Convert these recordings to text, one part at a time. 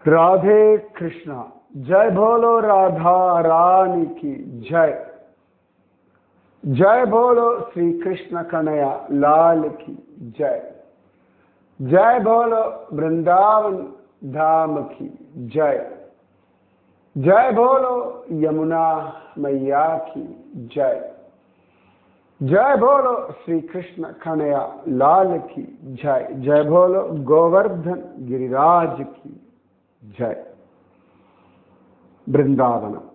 राधे कृष्णा। जय बोलो राधा रानी की जय। जय बोलो श्री कृष्ण कन्हैया लाल की जय। जय बोलो वृंदावन धाम की जय। जय बोलो यमुना मैया की जय। जय बोलो श्री कृष्ण कन्हैया लाल की जय। जय बोलो गोवर्धन गिरिराज की जय। பிருந்தாவனம்.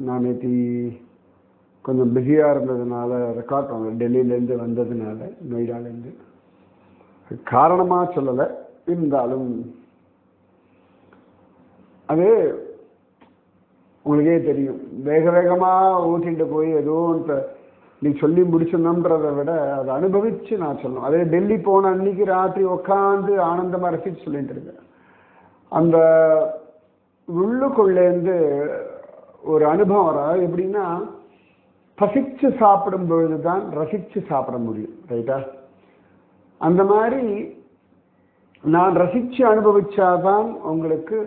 நான் நேற்று கொஞ்சம் பிஸியாக இருந்ததுனால ரெக்கார்ட் பண்ணல, டெல்லியிலேருந்து வந்ததுனால, நொய்டாலேருந்து. காரணமாக சொல்லலை, இருந்தாலும் அது உங்களுக்கே தெரியும். வேக வேகமாக ஊட்டிகிட்டு போய் ஏதோ நீ சொல்லி முடிச்சணுன்றதை விட அதை அனுபவித்து நான் சொல்லணும். அதே டெல்லி போன அன்னைக்கு ராத்திரி உட்காந்து ஆனந்தமாக ரசித்து சொல்லிட்டு இருக்கேன். அந்த உள்ளுக்குள்ளேருந்து ஒரு அனுபவம் வர எப்படின்னா, பசிச்சு சாப்பிடும் பொழுது தான் ரசித்து சாப்பிட முடியும். ரைட்டா? அந்த மாதிரி நான் ரசித்து அனுபவிச்சாதான் உங்களுக்கு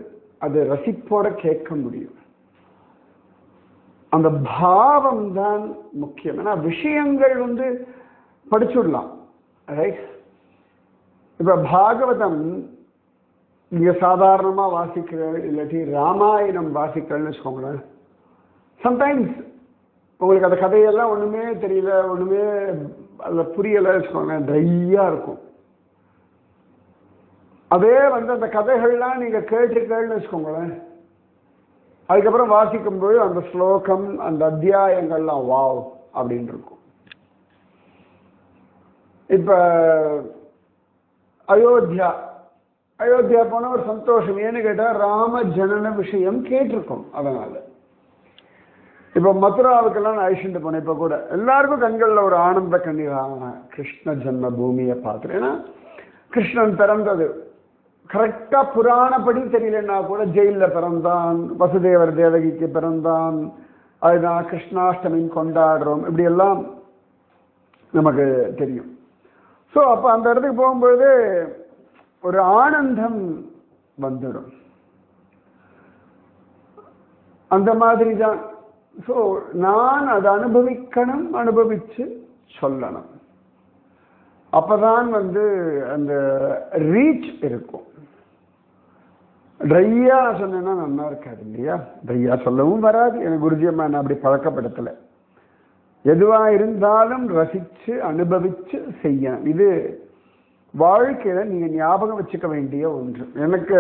அது ரசிப்போட கேட்க முடியும். அந்த பாவம் தான் முக்கியம். ஏன்னா விஷயங்கள் படிச்சுடலாம். ரைட்? இப்ப பாகவதம் நீங்க சாதாரணமா வாசிக்கிற, இல்லாட்டி ராமாயணம் வாசிக்கிறேன்னு வச்சுக்கோங்களேன். சம்டைம்ஸ் உங்களுக்கு அந்த கதையெல்லாம் ஒண்ணுமே தெரியல, ஒண்ணுமே அதுல புரியல வச்சுக்கோங்களேன், ட்ரையா இருக்கும். அதே அந்த கதைகள்லாம் நீங்க கேட்டிருக்கேன்னு வச்சுக்கோங்களேன், அதுக்கப்புறம் வாசிக்கும்போது அந்த ஸ்லோகம், அந்த அத்தியாயங்கள்லாம் வாவ் அப்படின்னு இருக்கும். இப்ப அயோத்தியா போன ஒரு சந்தோஷம். ஏன்னு கேட்டா ராம ஜனன விஷயம் கேட்டிருக்கோம். அதனால இப்ப மதுராவுக்கெல்லாம் நான் அழிச்சுட்டு போனேன். இப்ப கூட எல்லாருக்கும் கண்கள்ல ஒரு ஆனந்த கண்ணீரான கிருஷ்ண ஜன்ம பூமியை பார்க்கிறேன். ஏன்னா கிருஷ்ணன் பிறந்தது கரெக்டா புராணப்படி தெரியலன்னா கூட ஜெயில பிறந்தான், வசுதேவர் தேவகிக்கு பிறந்தான், அதுதான் கிருஷ்ணாஷ்டமின்னு கொண்டாடுறோம், இப்படி எல்லாம் நமக்கு தெரியும். ஸோ அப்போ அந்த இடத்துக்கு போகும்போது ஒரு ஆனந்தம் வந்துடும். அந்த மாதிரி தான். ஸோ நான் அதை அனுபவிக்கணும், அனுபவிச்சு சொல்லணும். அப்பதான் அந்த ரீச் இருக்கும். ட்ரையா சொன்னேன்னா நல்லா இருக்காது இல்லையா? ட்ரையா சொல்லவும் வராது. எனக்கு குருஜியம்மா நான் அப்படி பழக்கப்படுத்தலை. எதுவா இருந்தாலும் ரசிச்சு அனுபவிச்சு செய்யணும். இது வாழ்க்கையில நீங்க ஞாபகம் வச்சுக்க வேண்டிய ஒன்று. எனக்கு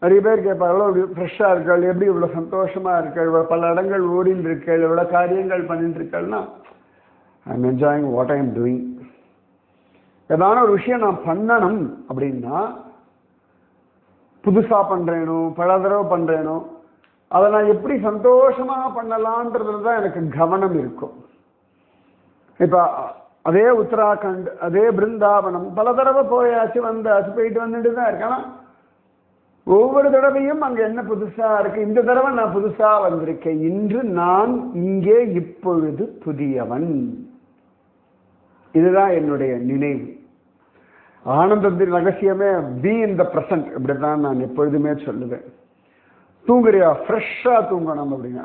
நிறைய பேர் கேட்பாங்க, ஃப்ரெஷ்ஷா இருக்காள், எப்படி இவ்வளவு சந்தோஷமா இருக்காள், பல இடங்கள் ஓடின்னு இருக்காள், இவ்வளவு காரியங்கள் பண்ணிட்டு இருக்காள்னா, I am enjoying what I am doing. ஏதான ஒரு விஷயம் நான் பண்ணணும் அப்படின்னா, புதுசா பண்றேனோ பல தடவை பண்றேனோ, அதை நான் எப்படி சந்தோஷமா பண்ணலான்றதுல தான் எனக்கு கவனம் இருக்கும். இப்ப அதே உத்தராகண்ட், அதே பிருந்தாவனம் பல தடவை போயாச்சு, வந்தாச்சு, போயிட்டு வந்துட்டு தான் இருக்கு. ஆனா ஒவ்வொரு தடவையும் அங்க என்ன புதுசா இருக்கு. இந்த தடவை நான் புதுசா வந்திருக்கேன். இன்று நான் இங்கே இப்பொழுது புதியவன். இதுதான் என்னுடைய நினைவு. ஆனந்தத்தின் ரகசியமே பி இன் த பிரசன்ட். இப்படிதான் நான் எப்பொழுதுமே சொல்லுவேன். தூங்குறியா? ஃப்ரெஷ்ஷா தூங்கணும் அப்படிங்க.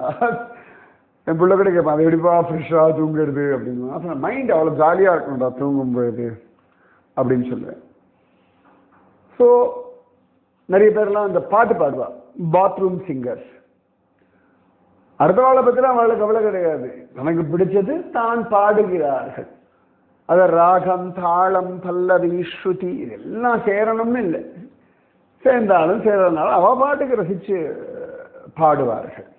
என் பிள்ளை கூட கேட்பேன், அது எப்படிப்பா ஃப்ரெஷ்ஷா தூங்குறது அப்படின்னு. அப்புறம் மைண்ட் அவ்வளோ ஜாலியாக இருக்கணும்டா தூங்கும் பொழுது அப்படின்னு சொல்லுவேன். ஸோ நிறைய பேர்லாம் இந்த பாட்டு பாடுவா, பாத்ரூம் சிங்கர்ஸ். அடுத்தவாளை பற்றிலாம் அவளுக்கு கவலை கிடையாது. எனக்கு பிடிச்சது தான் பாடுகிறார்கள். அத ராகம், தாளம், பல்லவி, ஸ்ருதி இதெல்லாம் சேரணும்னு இல்லை. சேர்ந்தாலும் சேரனாலும் அவ பாட்டுக்கு ரசிச்சு பாடுவார்கள்.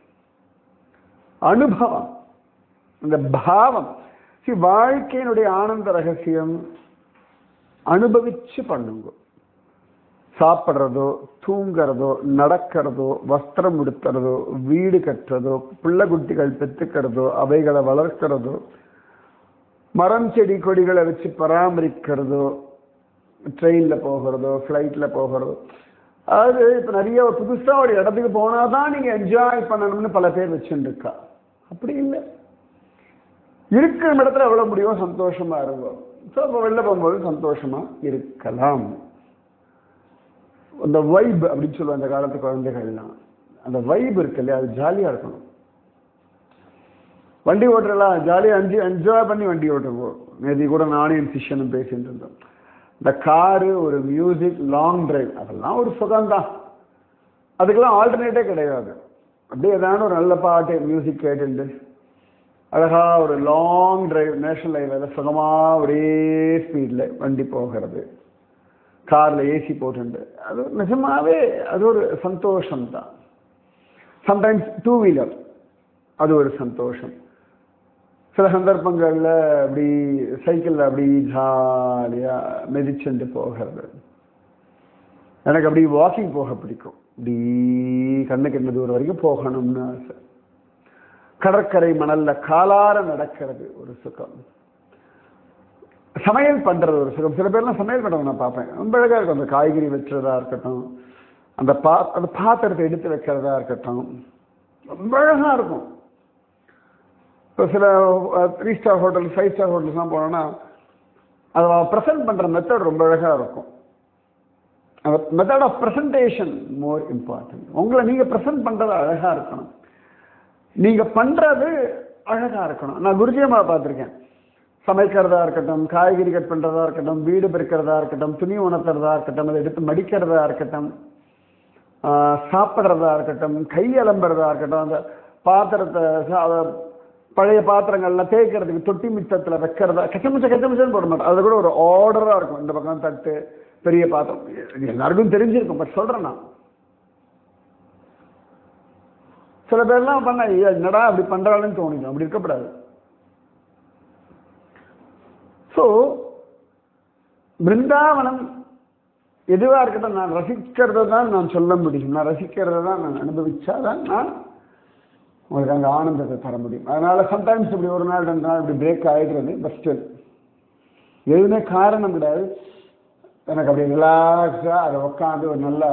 அனுபவம், இந்த பாவம். வாழ்க்கையினுடைய ஆனந்த ரகசியம் அனுபவிச்சு பண்ணுங்க. சாப்பிட்றதோ, தூங்கிறதோ, நடக்கிறதோ, வஸ்திரம் உடுத்துறதோ, வீடு கட்டுறதோ, பிள்ளை குட்டிகள் பெற்றுக்கிறதோ, அவைகளை வளர்க்கிறதோ, மரம் செடி கொடிகளை வச்சு பராமரிக்கிறதோ, ட்ரெயின்ல போகிறதோ, ஃப்ளைட்ல போகிறதோ. அதாவது இப்ப நிறைய புதுசா ஒரு இடத்துக்கு போனாதான் நீங்க என்ஜாய் பண்ணணும்னு பல பேர் வச்சுட்டு இருக்கா. அப்படி இல்லை. இருக்கிற இடத்துல எவ்வளவு முடியும் சந்தோஷமா இருக்கும். ஸோ அப்போ வெளில போகும்போது சந்தோஷமா இருக்கலாம். அந்த வைப் அப்படின்னு சொல்லுவாங்க அந்த காலத்து குழந்தைகள்லாம். அந்த வைப் இருக்கு இல்லையா, அது ஜாலியாக இருக்கணும். வண்டி ஓட்டுறலாம் ஜாலியாக என்ஜாய் பண்ணி வண்டி ஓட்டுவோம். நேற்று கூட நானும் என் சிஷ்யனும் பேசிட்டு இருந்தோம். இந்த காரு, ஒரு மியூசிக், லாங் டிரைவ், அதெல்லாம் ஒரு சுகம்தான். அதுக்கெல்லாம் ஆல்டர்னேட்டே கிடையாது. அப்படியே ஏதாவது ஒரு நல்ல பாட்டு மியூசிக் கேட்டுட்டு அழகா ஒரு லாங் டிரைவ் நேஷனல் ஹைவேல சுகமா ஒரே ஸ்பீடில் வண்டி போகிறது, காரில் ஏசி போட்டுண்டு, அது நிஜமாவே அது ஒரு சந்தோஷம்தான். சம்டைம்ஸ் டூ வீலர், அது ஒரு சந்தோஷம். சில சந்தர்ப்பங்களில் அப்படி சைக்கிளில் அப்படி ஜாலியாக மிதிச்சுட்டு போகிறது. எனக்கு அப்படி வாக்கிங் போக பிடிக்கும். இப்படி கண்ணுக்கு என்ன தூரம் வரைக்கும் போகணும்னு ஆசை. கடற்கரை மணல்ல காலார நடக்கிறது ஒரு சுகம். சமையல் பண்றது ஒரு சுகம். சில பேர்லாம் சமையல் பண்றவங்க நான் பார்ப்பேன், ரொம்ப அழகா இருக்கும். அந்த காய்கறி வெட்டுறதா இருக்கட்டும், அந்த பாத்திரத்தை எடுத்து வைக்கிறதா இருக்கட்டும், ரொம்ப அழகா இருக்கும். இப்போ சில 3 ஸ்டார் ஹோட்டல் 5 ஸ்டார் ஹோட்டல்ஸ்லாம் போனோம்னா அதை ப்ரெசென்ட் பண்ற மெத்தட் ரொம்ப அழகா இருக்கும். Method of presentation more important. உங்களை நீங்க ப்ரெசென்ட் பண்றது அழகா இருக்கணும், நீங்க பண்றது அழகா இருக்கணும். நான் குருஜியம்மா பார்த்துருக்கேன். சமைக்கிறதா இருக்கட்டும், காய்கறி கட் பண்றதா இருக்கட்டும், வீடு பெருக்கிறதா இருக்கட்டும், துணி உணர்த்துறதா இருக்கட்டும், அதை எடுத்து மடிக்கிறதா இருக்கட்டும், சாப்பிட்றதா இருக்கட்டும், கை அலம்புறதா இருக்கட்டும், அந்த பாத்திரத்தை பழைய பாத்திரங்கள்ல தேய்க்கிறதுக்கு தொட்டி மிச்சத்துல வைக்கிறதா, கச்சமிச்சன்னு போட மாட்டோம். அது கூட ஒரு ஆர்டரா இருக்கும். இந்த பக்கம் தட்டு, பெரிய பாத்திரம், எல்லாருக்கும் தெரிஞ்சிருக்கும். பட் சொல்றேன் நான், சில பேர்லாம் பண்ண என்னடா அப்படி பண்றாளுன்னு தோணிக்கும். அப்படி இருக்கக்கூடாது. ஸோ பிருந்தாவனம் எதுவா இருக்கட்டும், நான் ரசிக்கிறத தான் நான் சொல்ல முடியும். நான் ரசிக்கிறத தான் நான் அனுபவிச்சாதான் நான் உங்களுக்கு அங்கே ஆனந்தத்தை தர முடியும். அதனால சம்டைம்ஸ் இப்படி ஒரு நாள் 2 நாள் இப்படி பிரேக் ஆகிடுறது. பட் ஸ்டில் எதுவுமே காரணம் கிடையாது. எனக்கு அப்படி ரிலாக்ஸா அதை உட்காந்து ஒரு நல்ல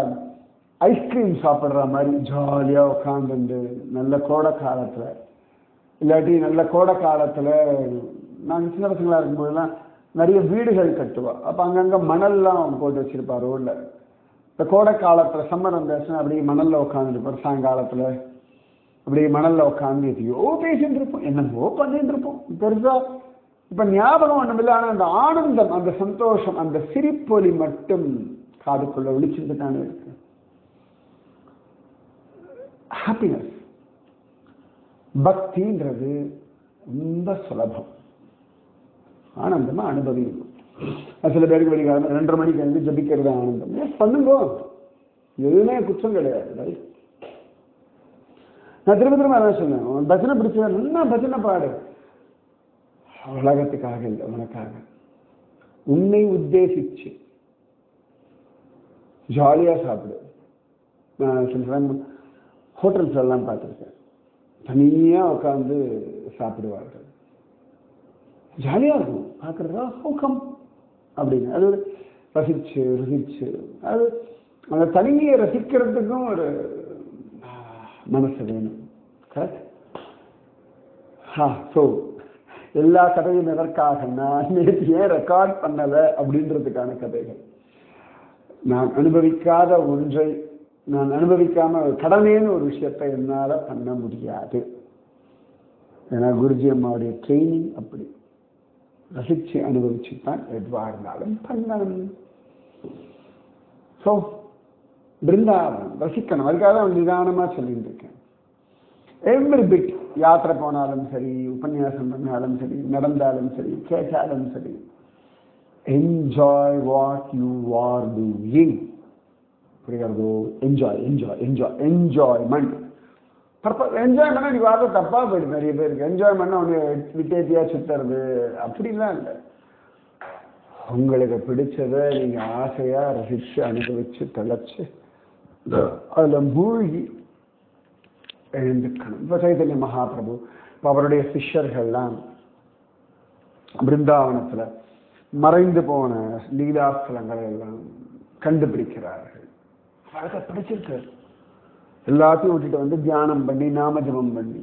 ஐஸ்கிரீம் சாப்பிட்ற மாதிரி ஜாலியாக உட்காந்துண்டு நல்ல கோடை காலத்தில், இல்லாட்டி நல்ல கோடை காலத்தில் நாங்கள் சின்ன பசங்களாக இருக்கும்போதெல்லாம் நிறைய வீடுகள் கட்டுவா. அப்போ அங்கங்கே மணல்லாம் போட்டு வச்சிருப்பா ரோடில். இந்த கோடை காலத்தில் சம்மர் வந்துச்சுன்னா அப்படியே மணலில் உட்காந்துருப்போம். சாயங்காலத்தில் அப்படியே மணலில் உட்காந்து எதையோ பேசிட்டு இருப்போம், என்னமோ பண்ணிட்டு இருப்போம். பெருசாக இப்போ ஞாபகம் ஒன்றும் இல்லை. ஆனால் அந்த ஆனந்தம், அந்த சந்தோஷம், அந்த சிரிப்பொலி மட்டும் காதுக்குள்ள ஒழிச்சுட்டு தானே இருக்கு. ஹாப்பினஸ், பக்தின்றது ரொம்ப சுலபம். ஆனந்தமா அனுபவிக்கும். சில பேருக்கு வெளிக்காலம் 2:30 மணிக்கு வந்து ஜபிக்கிறது ஆனந்தம். பண்ணுங்க, எதுவுமே குற்றம் கிடையாது. நான் திரும்ப அதான் சொன்னேன், பஜனை பிடிச்ச நல்லா பஜனை பாடு. உலகத்துக்காக இல்லை, உனக்காக, உன்னை உத்தேசிச்சு ஜாலியா சாப்பிடு. நான் சில சமயம் ஹோட்டல்ஸ் எல்லாம் பார்த்துருக்கேன், தனியா உட்காந்து சாப்பிடுவார்கள். ஜாலியா இருக்கும் பார்க்கறதா, ஊக்கம் அப்படின்னு. அது ரசிச்சு ருசிச்சு, அது அந்த தனிமையை ரசிக்கிறதுக்கும் ஒரு மனசு வேணும். கரெக்ட்? ஸோ எல்லா கதையும் எதற்காக, நான் நேற்று ஏன் ரெக்கார்ட் பண்ணலை அப்படின்றதுக்கான கதைகள். நான் அனுபவிக்காத ஒன்றை, நான் அனுபவிக்காம கடமைன்னு ஒரு விஷயத்தை என்னால் பண்ண முடியாது. ஏன்னா குருஜி அம்மாவுடைய ட்ரைனிங் அப்படி. ரசிச்சு அனுபவிச்சு தான் எதுவாக இருந்தாலும் பண்ணணும். ஸோ பிருந்தாவனம் ரசிக்கணும். அதுக்காக தான் நிதானமாக சொல்லிட்டு இருக்கேன். எவ்ரி பிட், யாத்திரை போனாலும் சரி, உபன்யாசம் பண்ணாலும் சரி, நடந்தாலும் சரி, கேட்டாலும் சரி, enjoy what you are doing. புரிகிறதோ? Enjoy enjoy enjoy enjoyment. Enjoy பண்ணா நீ வார்த்தை தப்பா போயிடுது. நிறைய பேருக்கு என்ஜாய் பண்ண ஒன்று விட்டேத்தியா சுத்துறது அப்படிலாம் இல்லை. உங்களுக்கு பிடிச்சதை நீங்க ஆசையா ரசிச்சு அனுபவிச்சு தொலைச்சு அதுல மூழ்கி எழுந்துக்கணும். இப்போ சைதன்ய மகாபிரபு, இப்போ அவருடைய சிஷ்யர்கள்லாம் பிருந்தாவனத்துல மறைந்து போன லீலாஸ்தலங்களை எல்லாம் கண்டுபிடிக்கிறார்கள். அவருக்கு பிடிச்சிருக்கு. எல்லாத்தையும் விட்டுட்டு வந்து தியானம் பண்ணி நாம ஜபம் பண்ணி,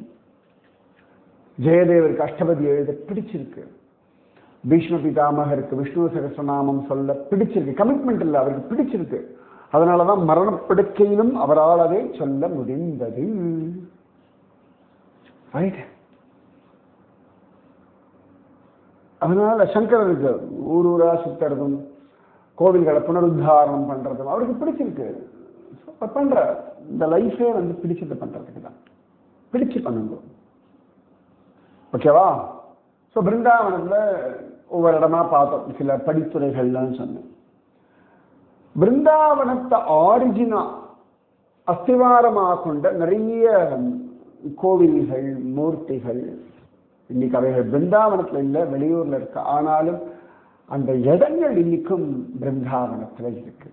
ஜெயதேவருக்கு அஷ்டபதி எழுத பிடிச்சிருக்கு. பீஷ்ம பிதாமகருக்கு விஷ்ணு சகஸ்ரநாமம் சொல்ல பிடிச்சிருக்கு. கமிட்மெண்ட் இல்லை, அவருக்கு பிடிச்சிருக்கு. அதனாலதான் மரணப்படுக்கையிலும் அவரால் அதை சொல்ல முடிந்தது. ரைட். அதனால சங்கரருக்கு ஊரூரா சுத்துறதும் கோவில்களை புனருத்தாரணம் பண்றதும் அவருக்கு பிடிச்சிருக்கு. பண்ற இந்த லைஃபே வந்து பிடிச்சது பண்றதுக்கு தான், பிடிச்சு பண்ணுங்க. ஓகேவா? ஸோ பிருந்தாவனத்துல ஒவ்வொரு இடமா பார்த்தோம், சில படித்துறைகள்லாம் சொன்னேன். பிருந்தாவனத்தை ஆரிஜினா அஸ்திவாரமாக கொண்ட நிறைய கோவில்கள், மூர்த்திகள் இன்னைக்கு அவைகள் பிருந்தாவனத்துல இல்லை, வெளியூர்ல இருக்கு. ஆனாலும் அந்த இடங்கள் இன்னைக்கும் பிருந்தாவனத்துல இருக்கு.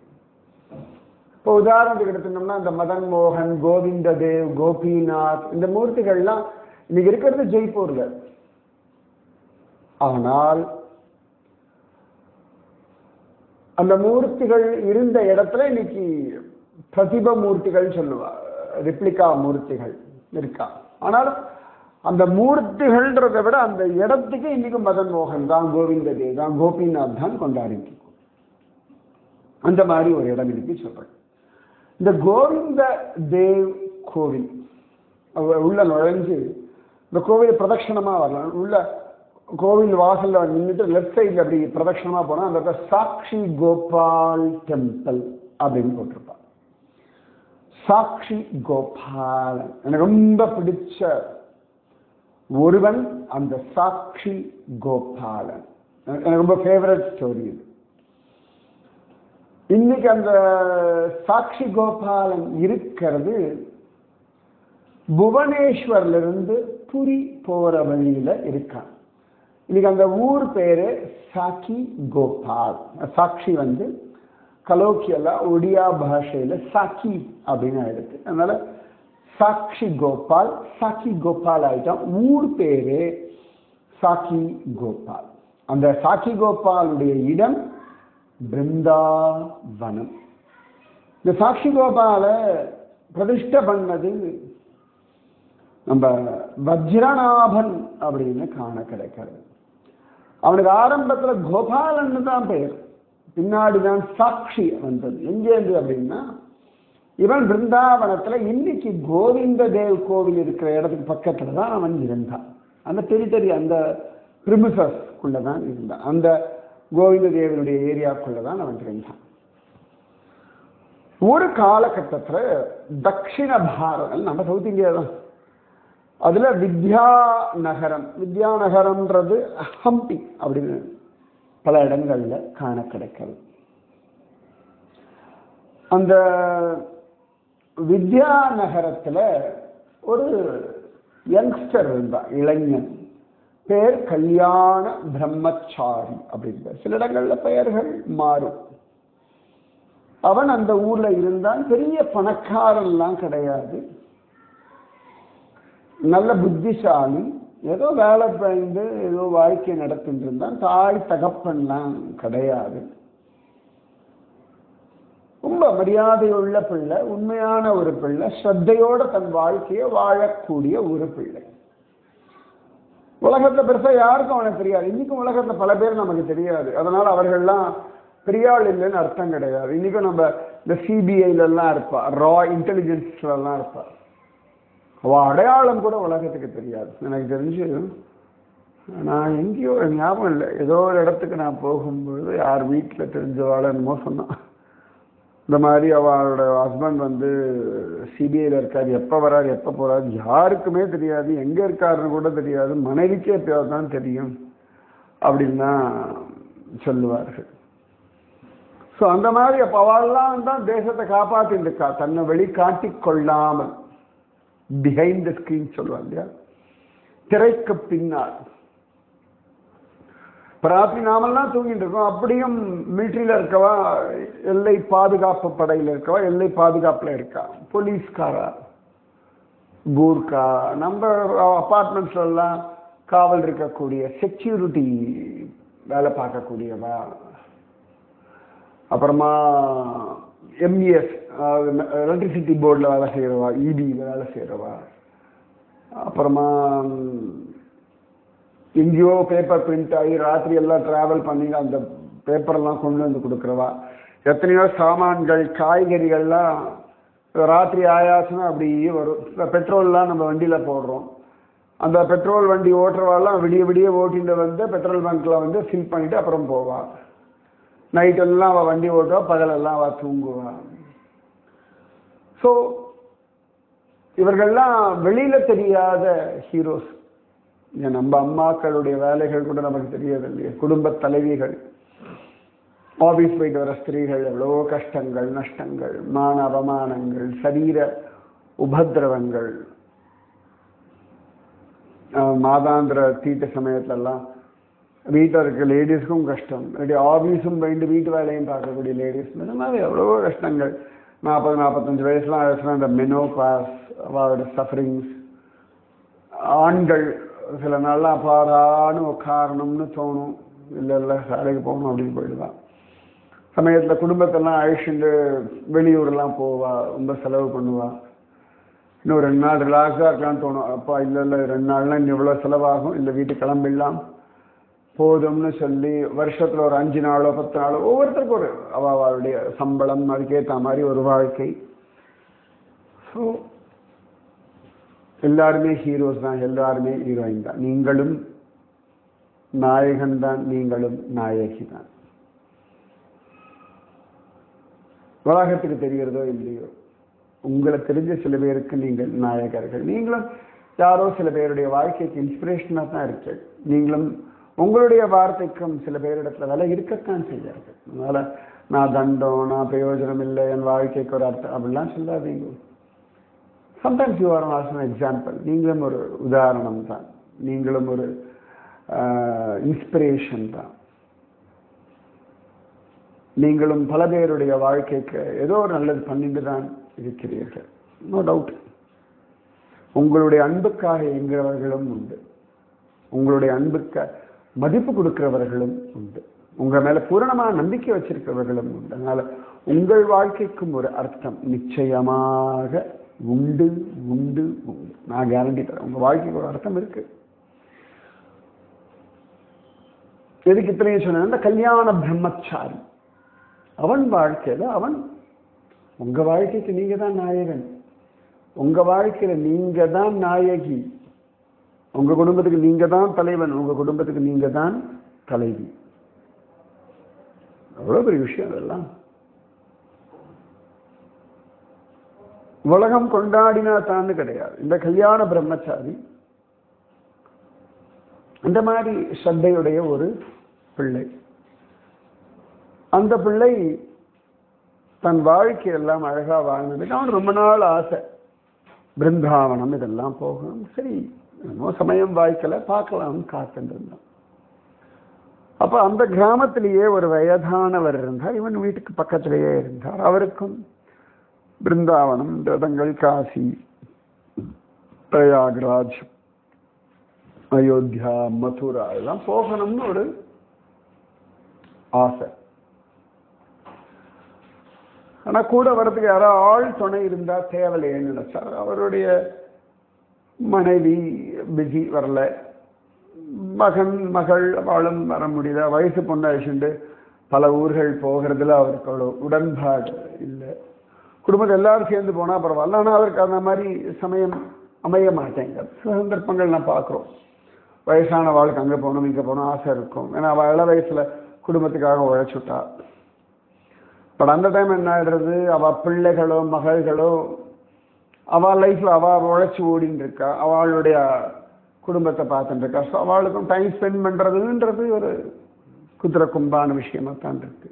இப்போ உதாரணத்துக்கு எடுத்துட்டோம்னா இந்த மதன் மோகன், கோவிந்த தேவ், கோபிநாத் இந்த மூர்த்திகள்லாம் இன்னைக்கு இருக்கிறது ஜெய்ப்பூர்ல. ஆனால் அந்த மூர்த்திகள் இருந்த இடத்துல இன்னைக்கு பிரதிப மூர்த்திகள் சொல்லுவா, ரிப்ளிகா மூர்த்திகள் இருக்கா. ஆனாலும் அந்த மூர்த்திகள்ன்றதை விட அந்த இடத்துக்கு இன்னைக்கு மதன் மோகன் தான், கோவிந்த தேவ் தான், கோபிநாத் தான் கொண்டாடிட்டு இருக்கும். அந்த மாதிரி ஒரு இடம் இன்னைக்கு சொல்றேன். இந்த கோவிந்த தேவ் கோவில் உள்ள நுழைஞ்சு இந்த கோவில் பிரதட்சணமா வரலாம். உள்ள கோவில் வாசல்ல நின்றுட்டு லெஃப்ட் சைட்ல அப்படி பிரதட்சணமா போனா அந்த சாக்ஷி கோபால் டெம்பிள் அப்படின்னு போட்டிருப்பாங்க. சாக்ஷி கோபாலன் எனக்கு ரொம்ப பிடிச்ச ஒருவன் அந்த சாக்ஷி கோபாலன். எனக்கு ரொம்ப ஃபேவரட் ஸ்டோரி இது. இன்னைக்கு அந்த சாக்ஷி கோபாலன் இருக்கிறது புவனேஸ்வர்ல இருந்து புரி போற வழியில இருக்கான். இன்னைக்கு அந்த ஊர் பேரு சாக்கி கோபால். சாக்ஷி வந்து கலோக்கியலா ஒடியா பாஷையில சாக்கி அப்படின்னு ஆயிடுது. அதனால சாக்ஷி கோபால், சாக்கி கோபால் ஆயிட்டான். ஊர் பேரு சாக்கி கோபால். அந்த சாக்கி கோபாலுடைய இடம் பிருந்தாவனம். இந்த சாக்ஷி கோபால பிரதிஷ்டை பண்ணது நம்ம வஜ்ரநாபன் அப்படின்னு காண கிடைக்கிறது. அவனுக்கு ஆரம்பத்துல கோபாலன்னு தான் பெயர், பின்னாடிதான் சாட்சி வந்தது. எங்கேருந்து அப்படின்னா இவன் பிருந்தாவனத்துல இன்னைக்கு கோவிந்த தேவ் கோவில் இருக்கிற இடத்துக்கு பக்கத்துல தான் அவன் இருந்தான். அந்த டெரிட்டரி, அந்த பிரிமிசஸ்குள்ளதான் இருந்தான். அந்த கோவிந்த தேவனுடைய ஏரியாக்குள்ளதான் அவன் இருந்தான். ஒரு காலகட்டத்துல தட்சிண பாரதம், நம்ம சவுத் இந்தியா தான், அதுல வித்யா நகரம்ன்றது ஹம்பி அப்படின்னு பல இடங்கள்ல காண கிடைக்கிறது. அந்த வித்யா நகரத்துல ஒரு யங்ஸ்டர் இருந்தான், இளைஞன். பேர் கல்யாண பிரம்மச்சாரி அப்படின்னு. சில இடங்கள்ல பெயர்கள் மாறும். அவன் அந்த ஊர்ல இருந்தான். பெரிய பணக்காரன்லாம் கிடையாது, நல்ல புத்திசாலி. ஏதோ வேலை பயந்து ஏதோ வாழ்க்கை நடத்திட்டு இருந்தான். தாய் தகப்பன்லாம் கிடையாது. ரொம்ப மரியாதையுள்ள பிள்ளை, உண்மையான ஒரு பிள்ளை, ஸ்ரத்தையோட தன் வாழ்க்கையை வாழக்கூடிய ஒரு பிள்ளை. உலகத்துல பெருசா யாருக்கும் அவனுக்கு தெரியாது. இன்னைக்கும் உலகத்துல பல பேர் நமக்கு தெரியாது. அதனால அவர்கள்லாம் பெரியாள் இல்லைன்னு அர்த்தம் கிடையாது. இன்னைக்கும் நம்ம இந்த சிபிஐல எல்லாம் இருப்பா, ரா இன்டெலிஜென்ஸ்ல எல்லாம் இருப்பா. அவ அடையாளம் கூட உலகத்துக்கு தெரியாது. எனக்கு தெரிஞ்சு நான் எங்கேயோ ஞாபகம் இல்லை, ஏதோ ஒரு இடத்துக்கு நான் போகும்போது யார் வீட்டில் தெரிஞ்சவாள் என்னமோ சொன்னான். இந்த மாதிரி அவளோட ஹஸ்பண்ட் வந்து சிபிஐல இருக்காரு, எப்போ வராரு எப்போ போறாரு யாருக்குமே தெரியாது, எங்க இருக்காருன்னு கூட தெரியாது, மனைவிக்கே எப்பயாவது தான் தெரியும் அப்படின்னு தான் சொல்லுவார்கள். ஸோ அந்த மாதிரி அப்போ அவள்லாம் தான் தேசத்தை காப்பாத்திட்டு இருக்கா, தன்னை வெளிக்காட்டி கொள்ளாமல். பிஹைண்ட் த ஸ்கிரீன் சொல்லுவாங்க இல்லையா, திரைக்கு பின்னால். ராத்திரி நாமெல்லாம் தூங்கிட்டு இருக்கோம், அப்படியும் மிலிட்ரியில இருக்கவா, எல்லை பாதுகாப்பு படையில இருக்கவா, எல்லை பாதுகாப்புல இருக்கா, போலீஸ்காரா, கூர்கா, நம்ம அபார்ட்மெண்ட்ஸ்ல எல்லாம் காவல் இருக்கக்கூடிய செக்யூரிட்டி வேலை பார்க்கக்கூடியவா, அப்புறமா எம்இஎஸ் எலக்ட்ரிசிட்டி போர்டில் வேலை செய்கிறவா, இபியில் வேலை செய்கிறவா, அப்புறமா எங்கேயோ பேப்பர் பிரிண்ட் ஆகி ராத்திரி எல்லாம் ட்ராவல் பண்ணி அந்த பேப்பரெல்லாம் கொண்டு வந்து கொடுக்குறவா, எத்தனையோ சாமான்கள் காய்கறிகள்லாம் ராத்திரி ஆயாச்சுன்னா அப்படியே வரும். இப்போ பெட்ரோல்லாம் நம்ம வண்டியில் போடுறோம். அந்த பெட்ரோல் வண்டி ஓட்டுறவாள்லாம் விடிய விடிய ஓட்டிட்டு வந்து பெட்ரோல் பங்க்கில் வந்து ஃபில் பண்ணிவிட்டு அப்புறம் போவாள். நைட்டெல்லாம் அவள் வண்டி ஓட்டுவா, பகலெல்லாம் அவள் தூங்குவா. ஸோ இவர்கள்லாம் வெளியில் தெரியாத ஹீரோஸ். நம்ம அம்மாக்களுடைய வேலைகள் கூட நமக்கு தெரியாது இல்லையா? குடும்ப தலைவிகள், ஆஃபீஸ் போயிட்டு வர ஸ்திரீகள், எவ்வளவோ கஷ்டங்கள், நஷ்டங்கள், மான அவமானங்கள், சரீர உபதிரவங்கள், மாதாந்திர தீட்டு சமயத்துலலாம் வீட்டில் இருக்க லேடிஸுக்கும் கஷ்டம், இல்லாட்டி ஆஃபீஸும் போயிட்டு வீட்டு வேலையும் பார்க்கக்கூடிய லேடிஸ், இந்த மாதிரி எவ்வளவோ கஷ்டங்கள். 40-45 வயசுலாம் ஆயிடுச்சுன்னா இந்த மெனோபாஸ், அவளோட சஃபரிங்ஸ். ஆண்கள் சில நாள்லாம் அப்பாடான்னு உட்காரணும்னு தோணும், இல்லை இல்லை வேலைக்கு போகணும் அப்படின்னு போயிடுவான். சமயத்தில் குடும்பத்தெல்லாம் அழிச்சுட்டு வெளியூர்லாம் போவா, ரொம்ப செலவு பண்ணுவா. இன்னும் 2 நாள் ரிலாக்ஸாக இருக்கலாம்னு தோணும். அப்பா இல்லை இல்லை 2 நாள்லாம் இன்னும் இவ்வளோ செலவாகும், இல்லை வீட்டுக்கு கிளம்பிடலாம் போதும்னு சொல்லி வருஷத்தில் ஒரு 5 நாளோ 10 நாளோ ஒவ்வொருத்தருக்கும் ஒரு அவளுடைய சம்பளம், அதுக்கேற்ற மாதிரி ஒரு வாழ்க்கை. ஸோ எல்லாருமே ஹீரோஸ் தான், எல்லாருமே ஹீரோயின் தான். நீங்களும் நாயகன் தான், நீங்களும் நாயகி தான். உலகத்துக்கு தெரிகிறதோ இல்லையோ, உங்களை தெரிஞ்ச சில பேருக்கு நீங்கள் நாயகர்கள். நீங்களும் யாரோ சில பேருடைய வாழ்க்கைக்கு இன்ஸ்பிரேஷனாக தான் இருக்கு. நீங்களும் உங்களுடைய வார்த்தைக்கும் சில பேரிடத்துல விலை இருக்கத்தான் செய்யார்கள். அதனால நான் தண்டம், நான் பிரயோஜனம் இல்லை, என் வாழ்க்கைக்கு ஒரு அர்த்தம் அப்படிலாம் சொல்லாதீங்க. Sometimes you are also an example. நீங்களும் ஒரு உதாரணம் தான், நீங்களும் ஒரு இன்ஸ்பிரேஷன் தான். நீங்களும் பல பேருடைய வாழ்க்கைக்கு ஏதோ ஒரு நல்லது பண்ணிட்டு தான் இருக்கிறீர்கள், நோ டவுட். உங்களுடைய அன்புக்காக இயங்குகிறவர்களும் உண்டு, உங்களுடைய அன்புக்கு மதிப்பு கொடுக்கிறவர்களும் உண்டு, உங்க மேல பூரணமான நம்பிக்கை வச்சிருக்கிறவர்களும் உண்டு. அதனால உங்கள் வாழ்க்கைக்கும் ஒரு அர்த்தம் நிச்சயமாக உண்டு உண்டு உண்டு. நான் கேரண்டி தரேன், உங்க வாழ்க்கைக்கு ஒரு அர்த்தம் இருக்கு. எதுக்கு இத்தனையும் சொன்ன, அந்த கல்யாண பிரம்மச்சாரி அவன் வாழ்க்கையில அவன், உங்க வாழ்க்கைக்கு நீங்க தான் நாயகன், உங்க வாழ்க்கையில நீங்க தான் நாயகி, உங்க குடும்பத்துக்கு நீங்க தான் தலைவன், உங்க குடும்பத்துக்கு நீங்க தான் தலைவி. அவ்வளவு பெரிய விஷயம் அதெல்லாம். உலகம் கொண்டாடினா தான் கிடையாது. இந்த கல்யாண பிரம்மச்சாரி அந்த மாதிரி ஸ்ரத்தையுடைய ஒரு பிள்ளை. அந்த பிள்ளை தன் வாழ்க்கையெல்லாம் அழகா வாழ்ந்ததுக்கு அவன் ரொம்ப நாள் ஆசை, பிருந்தாவனம் இதெல்லாம் போகணும். சரி, இன்னும் சமயம் வாய்க்கல, பார்க்கலாம் காத்துட்டு இருந்தான். அப்ப அந்த கிராமத்திலேயே ஒரு வயதானவர் இருந்தார், இவன் வீட்டுக்கு பக்கத்திலேயே இருந்தார். அவருக்கும் பிருந்தாவனம், ரதங்கள், காசி, பிரயாக்ராஜ், அயோத்தியா, மதுரா எல்லாம் போகணும்னு ஒரு ஆசை. ஆனா கூட வரதுக்கு யாராவது ஆள் துணை இருந்தா தேவையில்லைன்னு நினைச்சார். அவருடைய மனைவி பிஸி, வரல. மகன் மகள் அவளும் வர முடியல. வயசு பொண்ணு அழிச்சுண்டு பல ஊர்கள் போகிறதுல அவருக்கு அவ்வளோ உடன்பாடு இல்லை. குடும்பத்தை எல்லாரும் சேர்ந்து போனால் பரவாயில்ல, ஆனால் அவருக்கு அந்த மாதிரி சமயம் அமைய மாட்டேங்க. சந்தர்ப்பங்கள் நான் பார்க்குறோம், வயசான வாழ்க்கை அங்கே போகணும் இங்கே போகணும் ஆசை இருக்கும். ஏன்னா அவள் இள வயசுல குடும்பத்துக்காக உழைச்சுட்டா. பட் அந்த டைம் என்ன ஆயிடுறது, அவள் பிள்ளைகளோ மகள்களோ அவள் லைஃப்ல அவள் உழைச்சி ஓடின்னு இருக்கா, அவளுடைய குடும்பத்தை பார்த்துட்டு இருக்கா. ஸோ அவளுக்கும் டைம் ஸ்பெண்ட் பண்றதுன்றது ஒரு குதிரை கும்பான விஷயமா தான் இருக்கு.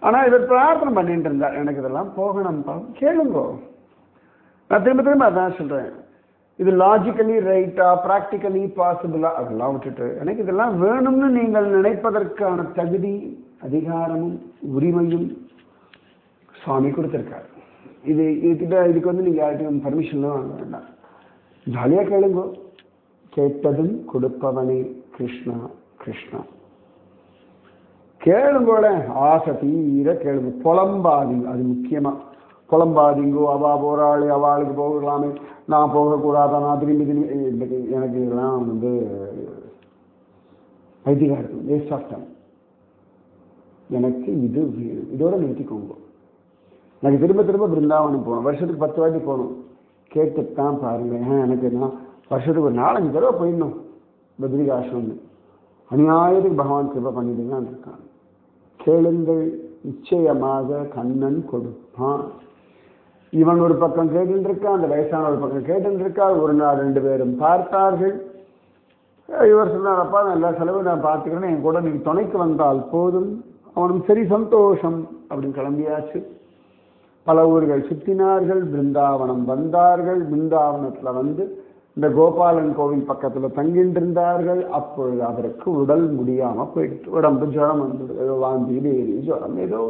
ஆனா இவர் பிரார்த்தனை பண்ணிட்டு இருந்தார், எனக்கு இதெல்லாம் போகணும்பா. கேளுங்கோ, நான் திரும்ப திரும்ப அதான் சொல்றேன், இது லாஜிக்கலி ரைட்டா, ப்ராக்டிக்கலி பாசிபிளா, அதெல்லாம் விட்டுட்டு எனக்கு இதெல்லாம் வேணும்னு நீங்கள் நினைப்பதற்கான தகுதி, அதிகாரமும் உரிமையும் சுவாமி கொடுத்திருக்காரு. இதுக்கு வந்து நீங்க யார்கிட்டையும் பர்மிஷன்லாம் வாங்க வேண்டாம், ஜாலியா கேளுங்க. கேட்டதும் கொடுப்பவனே கிருஷ்ணா கிருஷ்ணா. கேளுங்கோட ஆசை தீர கேளுங்க, புலம்பாதீங்க. அது முக்கியமா புலம்பாதீங்கோ. அவா போராளி, அவளுக்கு போகலாமே, நான் போகக்கூடாதா, நான் திரும்பி திரும்பி, எனக்கு இதெல்லாம் வந்து ஐதிகாரம், வேஸ்ட் ஆஃப் டைம். எனக்கு இது வேணும், இதோட நிறுத்திக்கோங்க. எனக்கு திரும்ப திரும்ப பிருந்தாவனம் போகணும், வருஷத்துக்கு 10 வாட்டி போகணும். கேட்டுத்தான் பாருங்க. எனக்கு என்ன வருஷத்துக்கு ஒரு 4-5 தடவை போயிடணும் பத்ரிகாசிரம்னு. அநியாயத்துக்கு பகவான் கிருபை பண்ணிட்டுதான் இருக்கான். கேளுங்கள், நிச்சயமாக கண்ணன் கொடுப்பான். இவன் ஒரு பக்கம் கேட்டு இருக்கான், அந்த வயசான ஒரு பக்கம் கேட்டு இருக்கார். ஒரு நாள் 2 பேரும் பார்த்தார்கள். இவர் சொன்னார், அப்பா நான் எல்லா செலவும் நான் பார்த்துக்கிறேன், என் கூட நீங்க துணைக்கு வந்தால் போதும். அவனும் சரி சந்தோஷம் அப்படின்னு கிளம்பியாச்சு. பல ஊர்கள் சுற்றினார்கள், பிருந்தாவனம் வந்தார்கள். பிருந்தாவனத்துல வந்து இந்த கோபாலன் கோவில் பக்கத்துல தங்கிட்டு இருந்தார்கள். அப்பொழுது அவருக்கு உடல் முடியாம போயிடுச்சு. உடம்பு ஜுரம் வந்துடுது, ஏதோ வாந்தி பேதி ஜுரம் ஏதோ.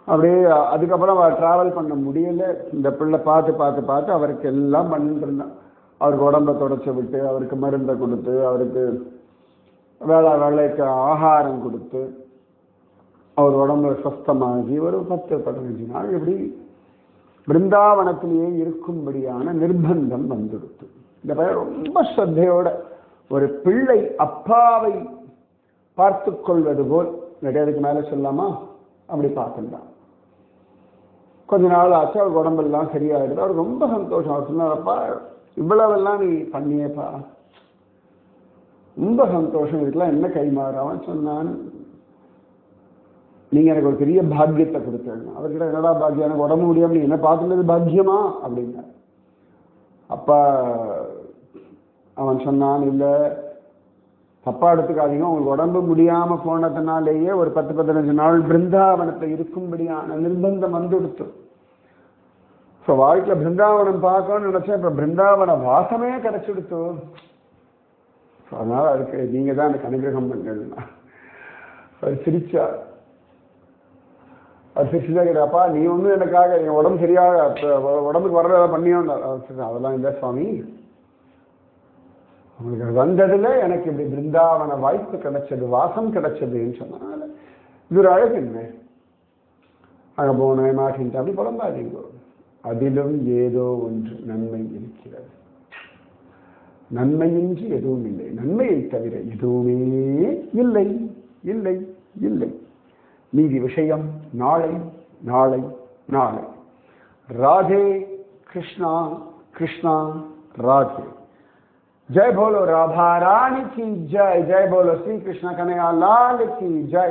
அப்படியே அதுக்கப்புறம் அவர் டிராவல் பண்ண முடியல. இந்த பிள்ளை பார்த்து பார்த்து பார்த்து அவருக்கு எல்லாம் பண்ணிட்டு இருந்தான். அவருக்கு உடம்பை தொடச்சி விட்டு, அவருக்கு மருந்தை கொடுத்து, அவருக்கு வேலைக்கு ஆகாரம் கொடுத்து, அவர் உடம்பு சுத்தமாகி ஒரு 10-15 நாள் இப்படி பிருந்தாவனத்திலேயே இருக்கும்படியான நிர்பந்தம் வந்துடுத்து. இந்த பையன் ரொம்ப ஸ்ரத்தையோட ஒரு பிள்ளை அப்பாவை பார்த்து கொள்வது போல், நிறையதுக்கு மேலே சொல்லாமா, அப்படி பார்த்துட்டான். கொஞ்ச நாள் ஆச்சு, அவருக்கு உடம்பெல்லாம் சரியாயிடுது. அவருக்கு ரொம்ப சந்தோஷம். அவர் சொன்னாரப்பா, இவ்வளவெல்லாம் நீ பண்ணியப்பா, ரொம்ப சந்தோஷம், இதுக்கெல்லாம் என்ன கைமாறாவன் சொன்னான். நீங்க எனக்கு ஒரு பெரிய பாக்கியத்தை கொடுத்தீங்க. அவர்கிட்ட என்னடா பாக்கியம், எனக்கு உடம்பு முடியாம நீ என்ன பார்த்துனது பாக்கியமா அப்படின்னா. அப்பா அவன் சொன்னான், இல்லை தப்பா எடுத்துக்காதீங்க, உங்களுக்கு உடம்பு முடியாம போனதுனாலேயே ஒரு 10-15 நாள் பிருந்தாவனத்தை இருக்கும்படியான நிர்பந்தம் வந்து கொடுத்து. ஸோ வாழ்க்கையில் பிருந்தாவனம் பார்க்கணும்னு நினைச்சேன், இப்போ பிருந்தாவன வாசமே கிடைச்சிடுத்து. ஸோ அதனால அதுக்கு நீங்க தான் எனக்கு அனுகிரகம் பண்ணுறதுன்னா. அவர் சிரிச்சார். அவர் சிரிச்சுதான் கேட்டாப்பா, நீ ஒன்றும் எனக்காக என் உடம்பு சரியாக உடம்புக்கு வர்றத பண்ணியோன்னு. அதெல்லாம் இல்லை சுவாமி, உங்களுக்கு வந்ததுல எனக்கு இப்படி பிருந்தாவன வாய்ப்பு கிடைச்சது, வாசம் கிடைச்சதுன்னு சொன்னால இது ஒரு அழகு. என்ன அங்கே போனேன் மாட்டின்ட்டு அப்படி புலம்பாதீங்க. அதிலும் ஏதோ ஒன்று நன்மை இருக்கிறது. நன்மையின்றி எதுவும் இல்லை, நன்மையை தவிர எதுவுமே இல்லை இல்லை இல்லை. மீதி விஷயம் நாளை நாளை நாளை. ராதே கிருஷ்ணா கிருஷ்ணா ராதே. जय बोलो राधा रानी की जय, जय बोलो श्री कृष्ण कन्हैया लाल की जय,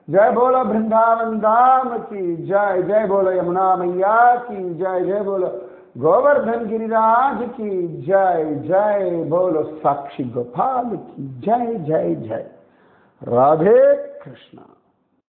जय बोलो वृंदावन धाम की जय, जय बोलो यमुना मैया की जय, जय बोलो गोवर्धन गिरिराज की जय, जय बोलो साक्षी गोपाल की जय जय जय. राधे कृष्णा.